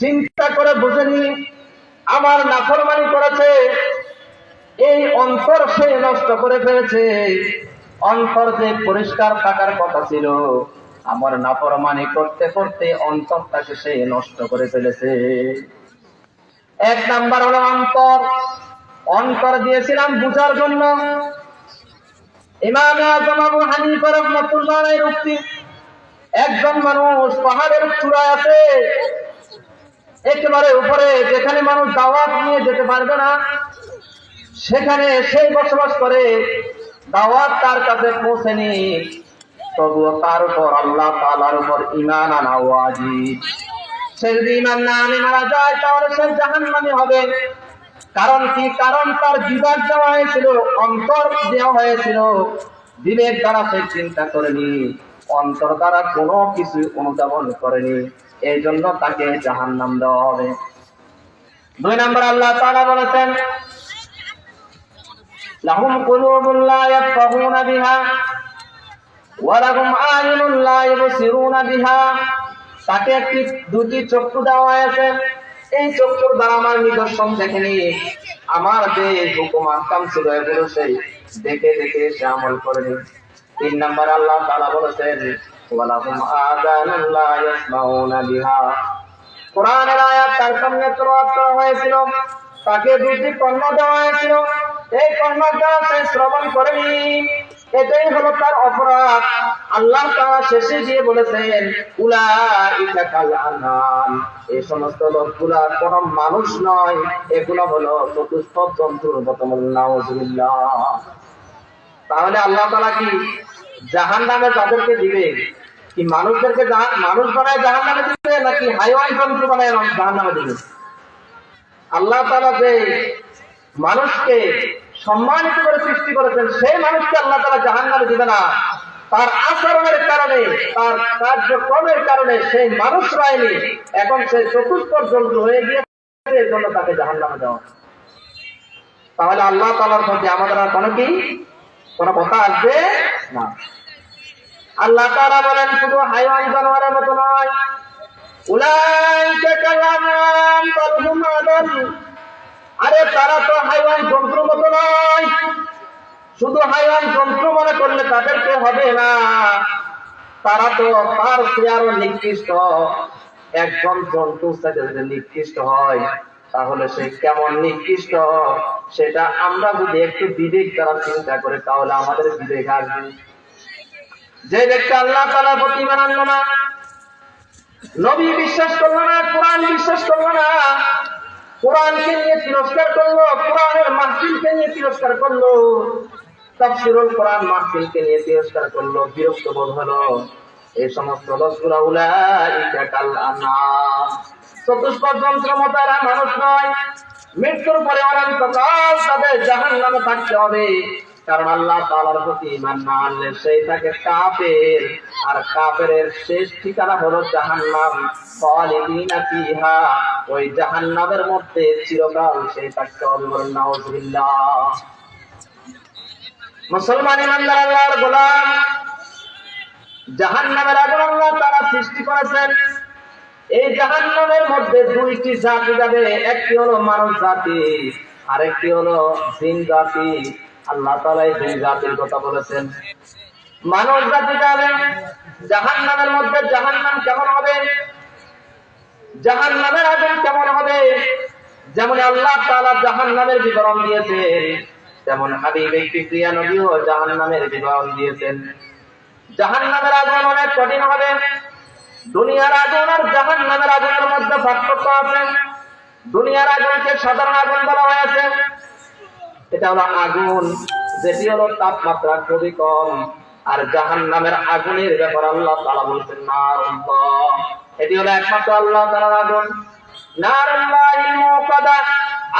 চিন্তা করে বুঝেনি আমার নাফরমানি করেছে, এই অন্তর সে নষ্ট করে ফেলেছে। অন্তর যে পরিষ্কার থাকার কথা ছিল, আমার নাফরমানি করতে করতে অন্তরটাকে সে নষ্ট করে ফেলেছে। এক নাম্বার হলো অন্তর। অন্তর দিয়েছিলাম বুঝার জন্য। ইমাম আযম আবু হানিফা রাহমাতুল্লাহ আলাইহির উক্তি, একজন মানুষ পাহাড়ের চূড়ায় আছে, একেবারে উপরে, যেখানে মানুষ দাওয়াত নিয়ে যেতে পারবে না, সেখানে সেই বসবাস করে। দাওয়াত তার কাছে পৌঁছেনি, তবুও তার উপর আল্লাহ তাআলার উপর ঈমান আনা ওয়াজিব। সে যদি ঈমান না আনে মারা যায়, তাহলে সে জাহান্নামী হবে। কারণ কি? কারণ তার বিবেক দেওয়া হয়েছিল, অন্তর দেওয়া হয়েছিল, বিবেক দ্বারা সে চিন্তা করেনি, অন্তর দ্বারা কোনো কিছু অনুধাবন করেনি, এই জন্য তাকে জাহান্নাম দেওয়া হবে। 2 নম্বর আল্লাহ তাআলা বলেছেন, লাহুম কুলুবুন লা ইয়াফকাহুনা বিহা ওয়া লাহুম আ'ইনুন লা ইবসিরুনা বিহা। তাকে দুটি চক্ষু দেওয়া হয়েছে, এই চক্ষুর দ্বারা আমার নিদর্শন দেখেনি, আমার যে হুকুম আহকাম ছিল এগুলো সেই দেখে দেখে সে আমল করেনি। 3 নম্বর আল্লাহ তাআলা বলেছেন, ওয়া লাহুম আযানুন লা ইয়াসমাউনা বিহা। কোরআনের আয়াত তার সামনে তেলাওয়াত করা হয়েছিল, তাকে দুটি কর্ণ দেওয়া হয়েছিল, এই কর্ণ দ্বারা সে শ্রবণ করেনি, এটাই হলো তার অপরাধ। আল্লাহ তাআলা শেষে গিয়ে বলেছেন, উলাইকা কাল আনআম, এই সমস্ত লোকগুলা কোনো মানুষ নয়, এগুলো হলো চতুষ্পদ জন্তুর মতো। নাউযুবিল্লাহ। তাহলে আল্লাহ তাআলা কি জাহান্নামে তাদেরকে দিবে? কি মানুষদেরকে মানুষ বানায় জাহান্নামে দিবে, নাকি হাইওয়ান জন্তু বানায় জাহান্নামে দিবে? আল্লাহ তাআলা যে মানুষকে সম্মানিত করে সৃষ্টি করেছেন, সেই মানুষকে আল্লাহ তাআলা জাহান্নামে দিবে না। তার আচরণের কারণে, তার কার্যক্রমের কারণে সেই মানুষ হয়নি, এখন সে চতুষ্পদ জন্তু হয়ে গিয়েছে, এর জন্য তাকে জাহান্নামে দেওয়া। তাহলে আল্লাহ তাআলার প্রতি আমাদের আর কোনো কথা আসবে না। আল্লাহ তাআলা বলেন, শুধু হাইওয়ান জানোয়ারের মতো নয়, উলাইকা কাল আনআম বাল হুম আদাল। আরে তারা তো হাইওয়ান জন্তুর মতো নয়। শুধু হাইওয়ান জন্তু মনে করলে তাদেরকে হবে না, তারা তো তার চেয়ে আরো নিকৃষ্ট। একজন জন্তু যদি নিকৃষ্ট হয়, তাহলে সে কেমন নিকৃষ্ট, সেটা আমরা যদি একটু বিবেক দ্বারা চিন্তা করি, তাহলে আমাদের বিবেক আসবে। যে ব্যক্তি আল্লাহ তাআলার প্রতি ঈমান আনলো না, নবী বিশ্বাস করলো না, কোরআন বিশ্বাস করলো না, কোরআনকে নিয়ে তিরস্কার করলো, কোরআনের মাহফিলকে নিয়ে তিরস্কার করলো, তাফসীরুল কোরআন মাহফিলকে নিয়ে তিরস্কার করলো, বিরক্ত বোধ হলো, এই সমস্ত লোকগুলো উলাইকা কাল আনআম, চতুষ্পদ জন্তুর মতো। এরা মানুষ নয়, মৃত্যুর পরে অনন্তকাল তাদের জাহান্নামে থাকতে হবে। কারণ আল্লাহ তাআলার প্রতি ঈমান না আনলে সেই থাকে কাফের, আর কাফেরের শেষ ঠিকানা হলো জাহান্নাম। খালিদিনা ফিহা, ওই জাহান্নামের মধ্যে চিরকাল সেই থাকতে হবে। বলেন নাউযুবিল্লাহ। মুসলমান ইমানদার আল্লাহর গোলাম, জাহান্নামের আগুন আল্লাহ তাআলা সৃষ্টি করেছেন। এই জাহান্নামের মধ্যে দুইটি জাতি যাবে, একটি হলো মানব জাতি, আরেকটি হলো জিন জাতি। আল্লাহ তাআলা এই দুই জাতির কথা বলেছেন। মানব জাতি যাবে জাহান্নামের মধ্যে। জাহান্নাম কেমন হবে, জাহান্নামের আগুন কেমন হবে, যেমন আল্লাহ তাআলা জাহান্নামের বিবরণ দিয়েছেন, তেমন হাবিবে কিবরিয়া নবীও জাহান্নামের বিবরণ দিয়েছেন। জাহান্নামের আগুন অনেক কঠিন হবে। দুনিয়ার আগুন আর জাহান্নামের আগুনের মধ্যে পার্থক্য আছে। দুনিয়ার আগুনকে সাধারণ আগুন বলা হয়েছে, এটা হলো আগুন যেটি হলো তাপমাত্রা খুবই কম। আর জাহান্নামের আগুনের ব্যাপার আল্লাহ তাআলা বলেছেন নারুল্লাহ, এটি হলো একমাত্র আল্লাহ তাআলার আগুন। নারুল্লাহিল মুকাদা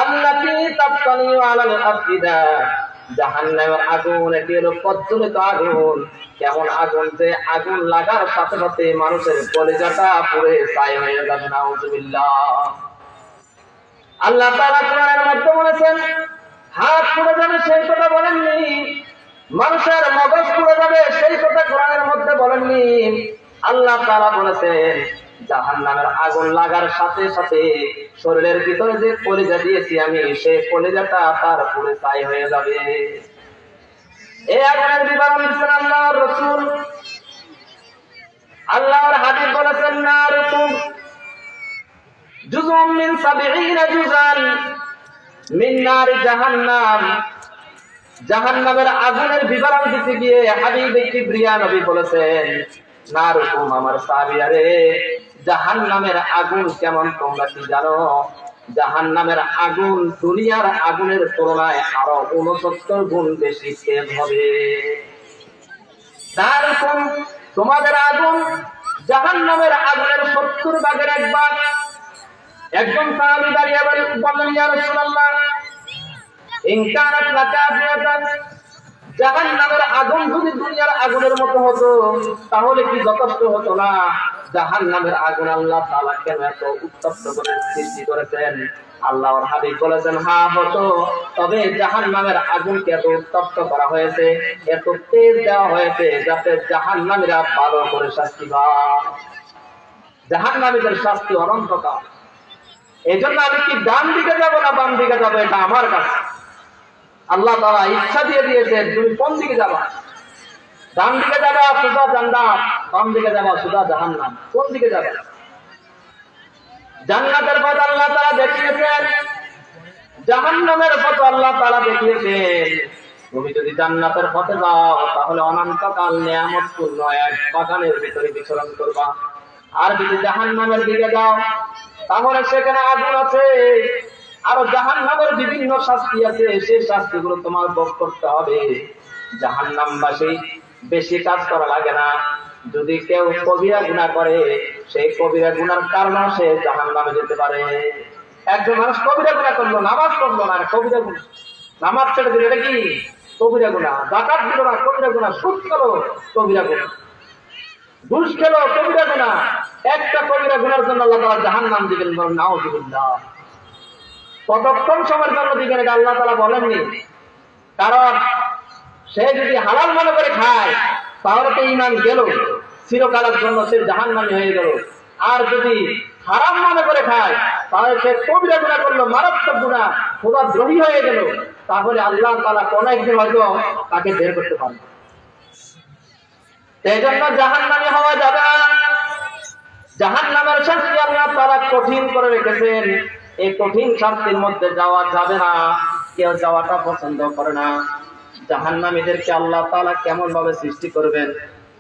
আল্লাতী তাফতালিউ আলাল আফিদা, জাহান্নামের আগুন এটি হলো প্রজ্বলিত আগুন। কেমন আগুন, যে আগুন লাগার সাথে সাথে মানুষের কলিজাটা পুড়ে ছাই হয়ে যাবে। নাউযুবিল্লাহ। আল্লাহ তাআলা কোরআনের মধ্যে বলেছেন, হাত পুড়ে যাবে সেই কথা বলেননি, মানুষের মগজ পুড়ে যাবে সেই কথা কোরআনের মধ্যে বলেননি। আল্লাহ তাআলা বলেছেন, জাহান্নামের আগুন লাগার সাথে সাথে শরীরের ভিতরে যে কলিজা দিয়েছি আমি, সেই কলিজাটা তার পুরো ছাই হয়ে যাবে। এই আগুনের বিবরণ দিচ্ছেন আল্লাহর রাসূল। আল্লাহর হাবিব বলেছেন, নারুকুম জুজুম মিন 70 জুজান মিন নারি জাহান্নাম। জাহান্নামের আগুনের বিবরণ দিতে গিয়ে হাবিব কিবরিয়া নবী বলেছেন, নারুকুম আমার সাহাবীরা, জাহান্নামের আগুন কেমন তোমরা কি জানো? জাহান্নামের আগুন দুনিয়ার আগুনের তুলনায় আরো 69 গুণ বেশি তেজ হবে। নারুকুম তোমাদের আগুন জাহান্নামের আগুনের 70 ভাগের 1 ভাগ। একজন সাহাবী দাঁড়িয়ে বললেন, ইয়া রাসূলুল্লাহ, ইন কানাত লাকাফিয়াতান, জাহান্নামের আগুন যদি দুনিয়ার আগুনের মতো হতো তাহলে কি যথেষ্ট হতো না? জাহান্নামের আগুন আল্লাহ তাআলা কেন এত উত্তপ্ত করে সৃষ্টি করেছেন? আল্লাহর হাবিব বলেছেন, হ্যাঁ হতো, তবে জাহান্নামের আগুনকে এত উত্তপ্ত করা হয়েছে, এত তেজ দেওয়া হয়েছে যাতে জাহান্নামীরা ভালো করে শাস্তি পায়। জাহান্নামীদের শাস্তি অনন্তকাল। এই জন্য আমি কি ডান দিকে যাবো না বাম দিকে যাবো, এটা আমার কাছে। আল্লাহ তাআলা ইচ্ছা দিয়ে দিয়েছে তুমি কোন দিকে যাবা। ডান দিকে যাবা সোজা জান্নাত, বাম দিকে যাবা সোজা জাহান্নাম। কোন দিকে যাবা? জান্নাতের পথ আল্লাহ তাআলা দেখিয়েছেন, জাহান্নামের পথ আল্লাহ তাআলা দেখিয়েছেন। তুমি যদি জান্নাতের পথে যাও তাহলে অনন্তকাল নিয়ামতপূর্ণ এক বাগানের ভিতরে বিচরণ করবা। আর যদি জাহান্নামের দিকে যাও তাহলে সেখানে আগুন আছে, আর জাহান্নামের বিভিন্ন শাস্তি আছে, সেই শাস্তিগুলো তোমার ভোগ করতে হবে। জাহান্নামবাসী বেশি কাজ করা লাগে না। যদি কেউ কবিরা গুনাহ করে, সেই কবিরা গুনার কারণে সে জাহান্নামে যেতে পারে। একজন মানুষ কবিরা গুনাহ করলো, নামাজ পড়লো না, কবিরা গুনাহ। নামাজ ছেড়ে দিল, এটা কি? কবিরা গুনাহ। যাকাত দিল না, কবিরা গুনাহ। সুদ খেলো, কবিরা গুনাহ। ঘুষ খেলো, কবিরা গুনাহ। একটা কবিরা গুনার জন্য আল্লাহ তাআলা জাহান্নাম দিবেন, নাউযুবিল্লাহ। কতক্ষণ সময়ের জন্য দিবেন এটা আল্লাহ তাআলা বলেননি। কারণ সে যদি হালাল মনে করে খায় তাহলে তো ঈমান গেল, চিরকালের জন্য সে জাহান্নামী হয়ে গেল। আর যদি হারাম মনে করে খায় তাহলে সে কবিরা গুনাহ করলো, মারাত্মক গুনাহ, খোদাদ্রোহী হয়ে গেল। তাহলে আল্লাহ তাআলা কোন একদিন হয়তো তাকে বের করতে পারবে। এই জন্য জাহান্নামী হওয়া যাবে না। জাহান্নামের শাস্তি আল্লাহ তাআলা কঠিন করে রেখেছেন। এই কঠিন শাস্তির মধ্যে যাওয়া যাবে না, কেউ যাওয়াটা পছন্দ করে না। জাহান্নামীদেরকে আল্লাহ তাআলা কেমন ভাবে সৃষ্টি করবেন,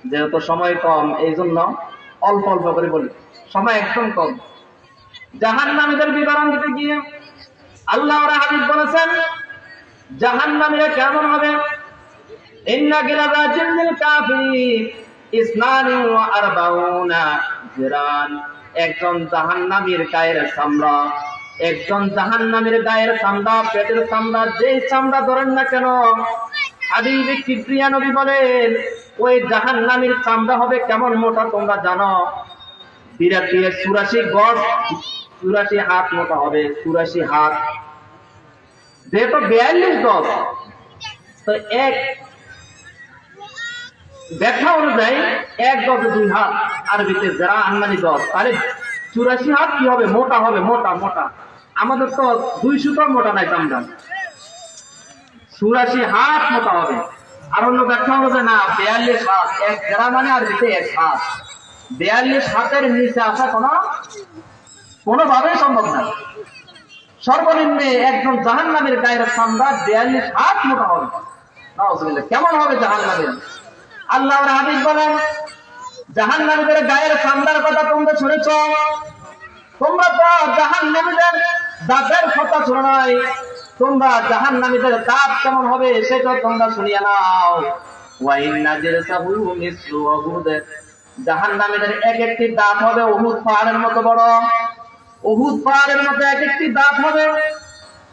যেহেতু সময় কম এই জন্য অল্প অল্প করে বলি, সময় একদম কম। জাহান্নামীদের বিবরণ দিতে গিয়ে আল্লাহর হাবিব বলেছেন, জাহান্নামীরা কেমন হবে? ইন্না গিলাযা জিন্নিল কাফির ইসনানি ওয়া আরবাউনা জিরান। একজন জাহান্নামীর গায়ের চামড়া, একজন জাহান্নামীর গায়ের চামড়া, পেটের চামড়া, যেই চামড়া ধরেন না কেন, হাবিব কিবরিয়া নবী বলেন ওই জাহান্নামীর চামড়া হবে কেমন মোটা তোমরা জানো? 84 গজ, 84 হাত মোটা হবে। 84 হাত যেহেতু 42 গজ, তো এক ব্যাখ্যা অনুযায়ী 1 গজে 2 হাত, আরবিতে যারা আন্নানি গজ, তাহলে 84 হাত কি হবে? মোটা হবে, মোটা মোটা। আমাদের তো 2 সুতো মোটা নাই চামড়া, 84 হাত মোটা হবে। আর অন্য ব্যাখ্যা অনুযায়ী না, 42 হাত, 1 গ্রাম মানে আরবিতে 1 হাত। 42 হাতের নিচে আসা কোনোভাবেই সম্ভব না। সর্বনিম্ন একজন জাহান্নামীর গায়ের চামড়া 42 হাত মোটা হবে। নাউযুবিল্লাহ। কেমন হবে জাহান্নামীর? আল্লাহর হাবিব বলেন, জাহান্নামীদের গায়ের চামড়ার কথা তোমরা শুনেছ, তোমরা তো জাহান্নামীদের দাঁতের কথা শোনো নাই। তোমরা জাহান্নামীদের দাঁত কেমন হবে সেটা তোমরা শুনিয়া নাও। ওয়া ইন্না জিরসাহু মিসলু উহুদ। জাহান্নামীদের এক একটি দাঁত হবে উহুদ পাহাড়ের মতো বড়। উহুদ পাহাড়ের মতো এক একটি দাঁত হবে।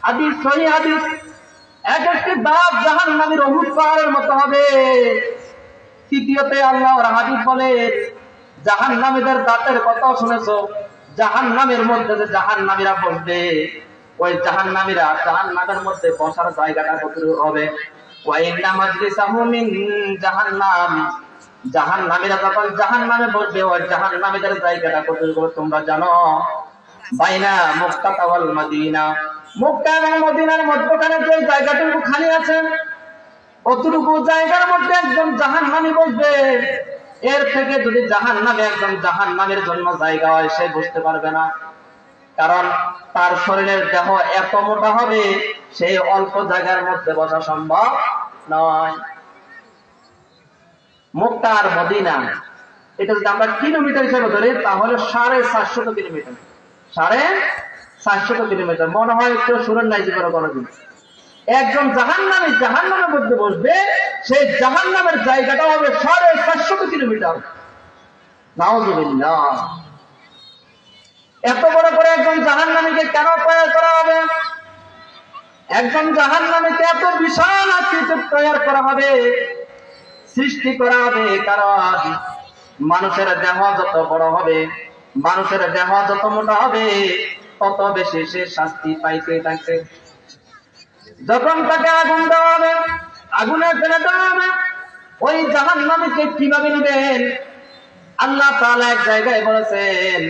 হাদিস, সহিহ হাদিস। এক একটি দাঁত জাহান্নামীর উহুদ পাহাড়ের মতো হবে। তৃতীয়তে আল্লাহর হাবিব বলে, জাহান্নামীদের দাঁতের কথা শুনেছো? জাহান্নামের মধ্যে যে জাহান্নামীরা বসবে, ওই জাহান্নামীরা জাহান্নামের মধ্যে বসার জায়গাটা কত হবে? ওয়া ইন্না মাজলিসাহু মিন জাহান্নাম। জাহান্নামীরা যখন জাহান্নামে বসবে, ওই জাহান্নামীদের জায়গাটা কতটুকু তোমরা জানো? বাইনা মক্কা ওয়াল মদিনা, মক্কা এবং মদিনার মধ্যখানে যে জায়গাটুকু খালি আছে, অতটুকু জায়গার মধ্যে একজন জাহান্নামী বসবে। এর থেকে যদি জাহান্নামে একজন জাহান্নামীর জন্য জায়গা হয়, সে বুঝতে পারবে না, কারণ তার শরীরের দেহ এত মোটা হবে, সেই অল্প জায়গার মধ্যে বসা সম্ভব নয়। মক্কা আর মদিনা এটা যদি আমরা কিলোমিটার হিসেবে ধরি, তাহলে 450 কিলোমিটার, 450 কিলোমিটার। মনে হয় কেউ শুনেন নাই জীবনে কোনোদিন। একজন জাহান্নামী জাহান্নামের মধ্যে বসবে, সেই জাহান্নামের জায়গাটা হবে 450 কিলোমিটার। নাউযুবিল্লাহ। এত বড় করে একজন জাহান্নামীকে কেন তৈরি করা হবে? একজন জাহান্নামীকে এত বিশাল আকৃতির তৈরি করা হবে, সৃষ্টি করা হবে, কারণ মানুষের দেহ যত বড় হবে, মানুষের দেহ যত মোটা হবে, তত বেশি সে শাস্তি পাইতে থাকবে। যখন তাকে আগুন দেওয়া হবে, আগুনে ফেলে দেওয়া হবে, ওই জাহান্নামীকে কিভাবে নেবেন? আল্লাহ তাআলা এক জায়গায় বলেছেন,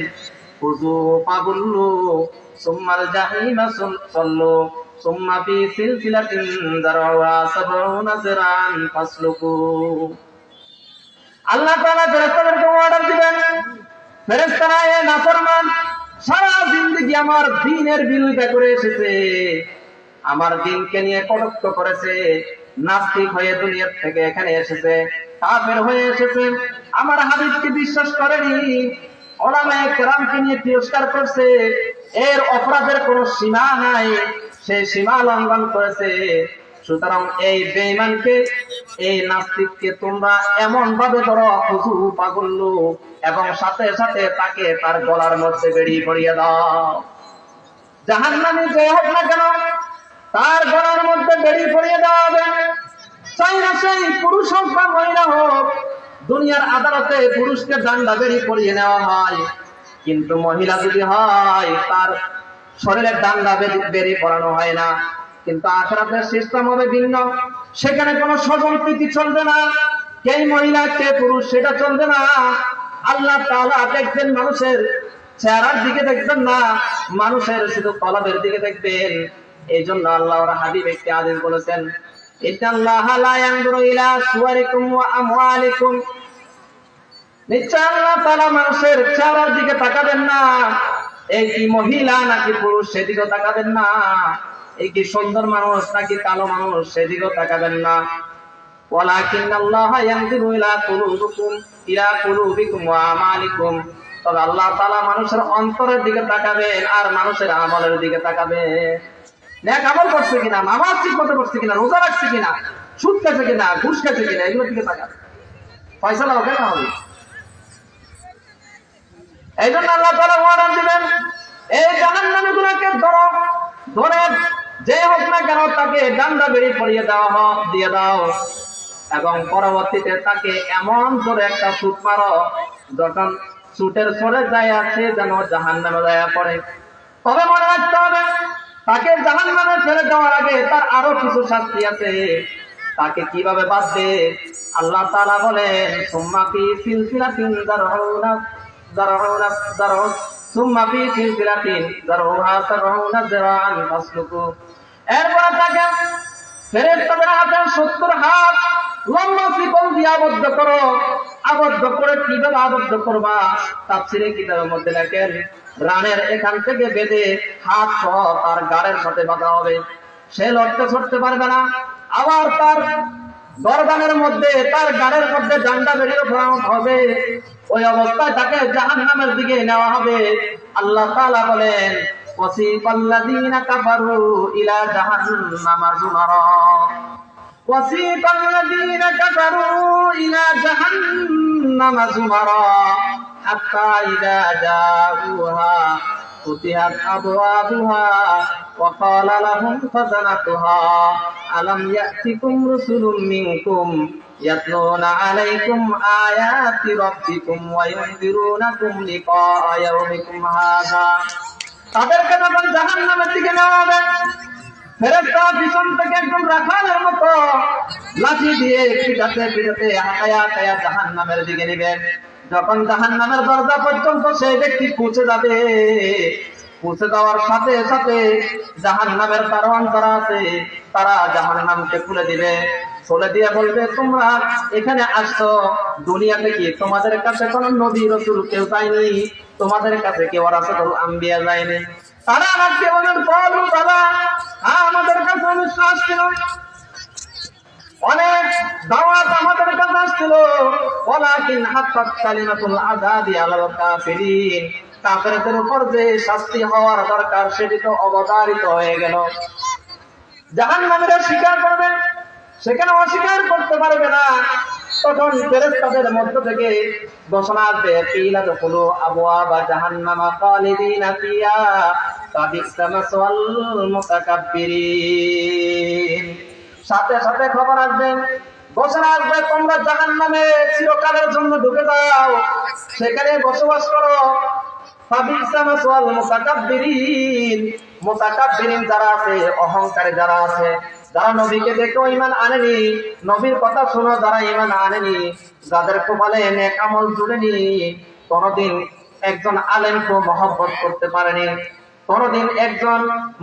খুযু ফাগুল্লু সুম্মাল জাহিমা সাল্লু সুম্মা ফি সিলসিলাতিন যারউহা ৭০ যিরান ফাসলুকু। আল্লাহ তাআলা ফেরেশতাদেরকে অর্ডার দিবেন, ফেরেশতারা এ নাফরমান সারা জিন্দেগি আমার দ্বীনের বিরোধিতা করে এসেছে, আমার দ্বীনকে নিয়ে কটূক্তি করেছে, নাস্তিক হয়ে দুনিয়া থেকে এখানে এসেছে, কাফের হয়ে এসেছে, আমার হাদিসকে বিশ্বাস করেনি, উলামায়ে কেরামকে নিয়ে তিরস্কার করছে, এর অপরাধের কোনো সীমা নাই, সে সীমা লঙ্ঘন করেছে। সুতরাং এই বেঈমানকে, এই নাস্তিককে তোমরা এমন ভাবে ধরো, খুযু ফাগুল্লু, এবং সাথে সাথে তাকে তার গলার মধ্যে বেড়ি পরিয়ে দাও। জাহান্নামী যে হোক না কেন, তার গলার মধ্যে বেড়ি পরিয়ে দেওয়া হবে। চাই না সেই পুরুষ হোক বা মহিলা হোক, দুনিয়ার আদালতে পুরুষকে ডান্ডা বেড়ি পরিয়ে নেওয়া হয়, কিন্তু মহিলা যদি হয়, তার শরীরের ডান্ডা বেড়ি পরানো হয় না। কিন্তু আখিরাতের সিস্টেম হবে ভিন্ন, সেখানে কোনো স্বজন প্রীতি চলবে না, কে মহিলা কে পুরুষ সেটা চলবে না। আল্লাহ তাআলা দেখবেন মানুষের চেহারার দিকে দেখবেন না, মানুষের শুধু কলবের দিকে দেখবেন। এই জন্য আল্লাহর হাবিব একটি হাদিস বলেছেন, ইন্নাল্লাহা লা ইয়ানজুরু ইলা সুওয়ারিকুম ওয়া আমওয়ালিকুম, নিশ্চয় আল্লাহ তাআলা মানুষের চেহারার দিকে তাকাবেন না, এই কি মহিলা নাকি পুরুষ সেদিকেও তাকাবেন না, এই কি সুন্দর মানুষ নাকি কালো মানুষ সেদিকেও তাকাবেন না। ওয়ালাকিন্নাল্লাহা ইয়ানজুরু ইলা কুলুবিকুম ওয়া আমালিকুম, তবে আল্লাহ তাআলা মানুষের অন্তরের দিকে তাকাবেন আর মানুষের আমলের দিকে তাকাবেন। নেক আমল করছে কিনা, নামাজ ঠিক মতো করছে কিনা, রোজা রাখছে কিনা, সুদ খেয়েছে কিনা, ঘুষ খেয়েছে কিনা, এগুলোর দিকে তাকাবেন। ফয়সালা হবে না হবে। এই জন্য আল্লাহ তাআলা ওয়াদা দিবেন, এই জাহান্নামীগুলোকে ধরো, ধরে যে হোক না কেন তাকে ডান্ডা বেড়ি পরিয়ে দিয়ে দাও, এবং পরবর্তীতে তাকে এমন জোরে একটা ছুট মারো, যখন ছুটের সরে যায় সে যেন জাহান্নামে যায় পড়ে। তবে মনে রাখতে হবে, তাকে জাহান্নামে ছেড়ে দেওয়ার আগে তার আরো কিছু শাস্তি আছে। তাকে কিভাবে বাঁচবে? আল্লাহ তাআলা বলেন, সুম্মা ফি সিলসিলাতিন সুম্মা ফি সিলসিলাতিন যারউহা ৭০ যিরান ফাসলুকু। এরপর তাকে ফেরেশতাদের হাতে ৭০ হাত লম্বা শিকল দিয়ে আবদ্ধ করো। আবদ্ধ করে কিভাবে আবদ্ধ করবা? তাফসীরে কিতাবের মধ্যে লেখেন, রানের এখান থেকে বেঁধে হাত সহ তার গাড়ের সাথে বাঁধা হবে, সে লড়তে ছড়তে পারবে না। আবার তার গর্দানের মধ্যে, তার গাড়ের মধ্যে ডান্ডা বেরিয়ে ফেলানো হবে, ওই অবস্থায় তাকে জাহান্নামের দিকে নেওয়া হবে। আল্লাহ তাআলা বলেন, ওয়াসিকাল্লাযীনা কাফারু ইলা জাহান্নামা যুমারা, ওয়াসিকাল্লাযীনা কাফারু ইলা জাহান্নামা যুমারা হাত্তা ইযা জাউহা ফুতিহাত আবওয়াবুহা ওয়া ক্বালা লাহুম খাযানাতুহা আলাম ইয়াতিকুম রাসূলুম মিনকুম ইয়াতলুনা আলাইকুম আয়াতি রাব্বিকুম ওয়া ইউনযিরুনাকুম লিকাআ ইয়াউমিকুম হাযা। তাদেরকে যখন জাহান্নামের দিকে নেওয়া হবে, ফেরেশতা পিছন থেকে একদম রাখালের মতো লাঠি দিয়ে পিটাতে পিটাতে হাঁটায়া হাঁটায়া জাহান্নামের দিকে নেবেন। যখন জাহান্নামের দরজা পর্যন্ত সেই ব্যক্তি পৌঁছে যাবে, পৌঁছে যাওয়ার সাথে সাথে জাহান্নামের দারোয়ান যারা আছে তারা জাহান্নামকে খুলে দিবে। খুলে দিয়ে বলবে, তোমরা এখানে আসছো দুনিয়াতে কি তোমাদের কাছে কোনো নবী রাসূল কেউ যায়নি? তোমাদের কাছে কেউ রাসূল আম্বিয়া যায়নি? তারা আমাকে বলেন, বলো বাবা, আমাদের কাছে অনেক আসছিল, অনেক দাওয়াত আমাদের কাছে আসছিল, ওয়ালাকিন হাক্কাত কালিমাতুল আযাবি আলাল কাফিরিন, কাফেরদের উপর যে শাস্তি হওয়ার দরকার সেটি তো অবধারিত হয়ে গেল। জাহান্নামীরা স্বীকার করবে, সেখানে অস্বীকার করতে পারবে না। তখন ফেরেশতাদের মধ্য থেকে ঘোষণা আসবে, কিলা দুখুলু আবওয়াবা জাহান্নামা খালিদিনা ফিহা ফাবিসা মাসওয়াল মুতাকাব্বিরিন। সাথে সাথে খবর আসবে, ঘোষণা আসবে, তোমরা জাহান্নামে চিরকালের জন্য ঢুকে যাও, সেখানে বসবাস করো। ফাবিসা মাসওয়াল মুতাকাব্বিরিন, মুতাকাব্বিরিন যারা আছে, অহংকারী যারা আছে, যারা নবীকে দেখেও ঈমান আনেনি, নবীর কথা শুনো যারা ঈমান আনেনি, যাদের কপালে নেক আমল জুড়েনি, কোনদিন একজন আলেমকে মহব্বত করতে পারেনি, কোনদিন একজন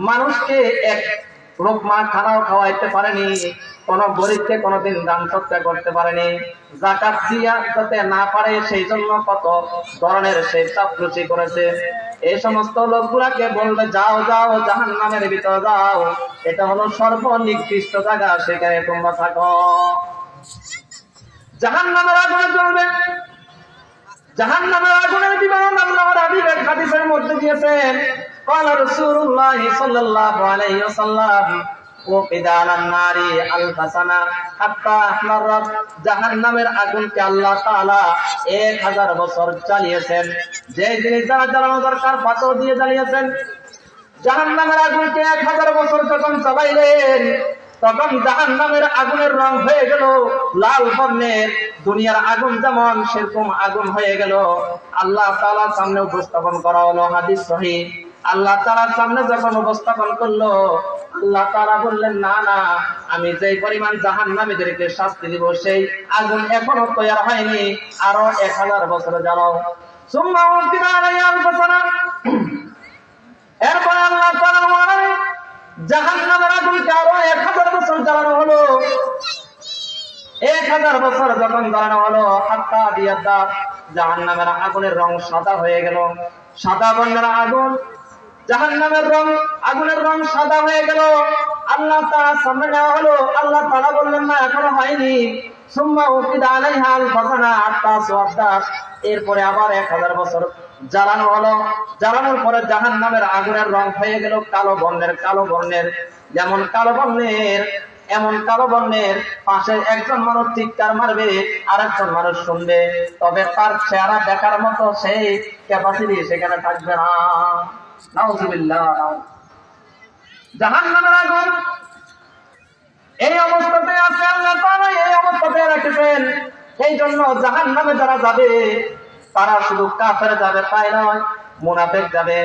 মানুষকে এক লোকমা খানাও খাওয়াইতে পারেনি, কোন গরিবকে কোনদিন দান সৎকার করতে পারেনি, যাকাত দিয়া যাতে না পারে সেই জন্য কত ধরনের সেই চাপলুচি করেছে, এই সমস্ত লোকগুলাকে বলবে, যাও যাও জাহান্নামের ভিতরে যাও, এটা হলো সর্বনিকৃষ্ট জায়গা, সেখানে তোমরা থাকো। জাহান্নামের আগুনে জ্বলবে। জাহান্নামের আগুনের বিবরণ আল্লাহর হাবিবের হাদিসের মধ্যে দিয়েছেন। قال رسول الله صلى الله عليه وسلم وقد على النار ألف سنة حتى أحمرت। জাহান্নামের আগুনকে আল্লাহ তাআলা 1000 বছর জ্বালিয়েছেন। যে জিনিস দ্বারা জ্বালানো দরকার পাথর দিয়ে জ্বালিয়েছেন। জাহান্নামের আগুনকে 1000 বছর যখন জ্বালাইলেন, তখন জাহান্নামের আগুনের রং হয়ে গেল লাল বর্ণের। দুনিয়ার আগুন যেমন সেরকম আগুন হয়ে গেল। আল্লাহ তাআলার সামনে উপস্থাপন করা হলো, হাদিস সহিহ। আল্লাহ তাআলার সামনে যখন উপস্থাপন করলো, আল্লাহ তাআলা বললেন, না না, আমি যে পরিমাণ জাহান্নামীদেরকে শাস্তি দিব সেই আগুন এখনো তৈরি হয়নি, আরো 1000 বছর জ্বালাও। সুম্মা উকিনা আলাইহা আলফাসানা। এরপর আল্লাহ তাআলা বলেন, জাহান্নামের আগুনকে আরো 1000 বছর জ্বালানো হলো। 1000 বছর যখন জ্বালানো হলো, হাত্তা বিয়াদা, জাহান্নামের আগুনের রং সাদা হয়ে গেল। সাদা বর্ণের আগুন, জাহান্নামের রং, আগুনের রং সাদা হয়ে গেল। আল্লাহ তাআলা সামনে নেওয়া হলো। আল্লাহ তাআলা বললেন, না এখনো হয়নি। সুম্মা উকিদা আলাইহা আলফাসানা হাত্তা সুয়াদ্দাত। এরপরে আবার 1000 বছর জ্বালানো হলো। জ্বালানোর পরে জাহান্নামের আগুনের রং হয়ে গেল কালো বর্ণের। কালো বর্ণের, যেমন কালো বর্ণের, এমন কালো বর্ণের পাশে একজন মানুষ চিৎকার মারবে, আরেকজন মানুষ শুনবে, তবে তার চেহারা দেখার মতো সেই ক্যাপাসিটি সেখানে থাকবে না। নাউযুবিল্লাহ। জাহান্নামের আগুন এই অবস্থাতে আছে, আল্লাহ তাআলা এই অবস্থাতে রেখেছেন। এই জন্য জাহান্নামে যারা যাবে তারা শুধু কাফের যাবে তাই নয়, মুনাফিক যাবে,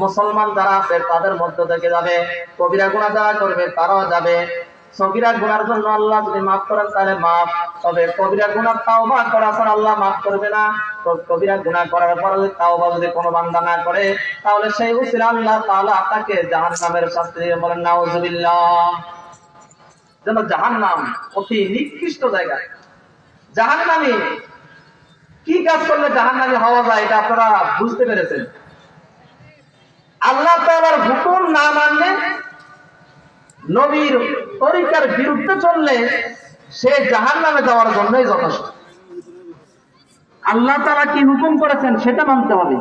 মুসলমান যারা আছে তাদের মধ্য থেকে যাবে, কবিরা গুনাহ যারা করবে তারাও যাবে। সগীরা গুনার জন্য আল্লাহ যদি মাফ করেন তাহলে মাফ, তবে কবিরা গুনাহ তাওবা করা ছাড়া আল্লাহ মাফ করবে না। তো কবিরা গুনাহ করার পরে তাওবা যদি কোনো বান্দা না করে, তাহলে সেই উসিলা আল্লাহ তাআলা তাকে জাহান্নামের শাস্তি দিয়ে বলেন, নাউযুবিল্লাহ। যেন জাহান্নাম অতি নিকৃষ্ট জায়গা। জাহান্নামী কি কাজ করলে জাহান্নামী হওয়া যায় এটা আপনারা বুঝতে পেরেছেন। আল্লাহ তাআলার হুকুম না মানলে, নবীর তরিকার বিরুদ্ধে চললে সে জাহান্নামে যাওয়ার জন্যই যথেষ্ট। আল্লাহ তাআলা কি হুকুম করেছেন সেটা মানতে হবে।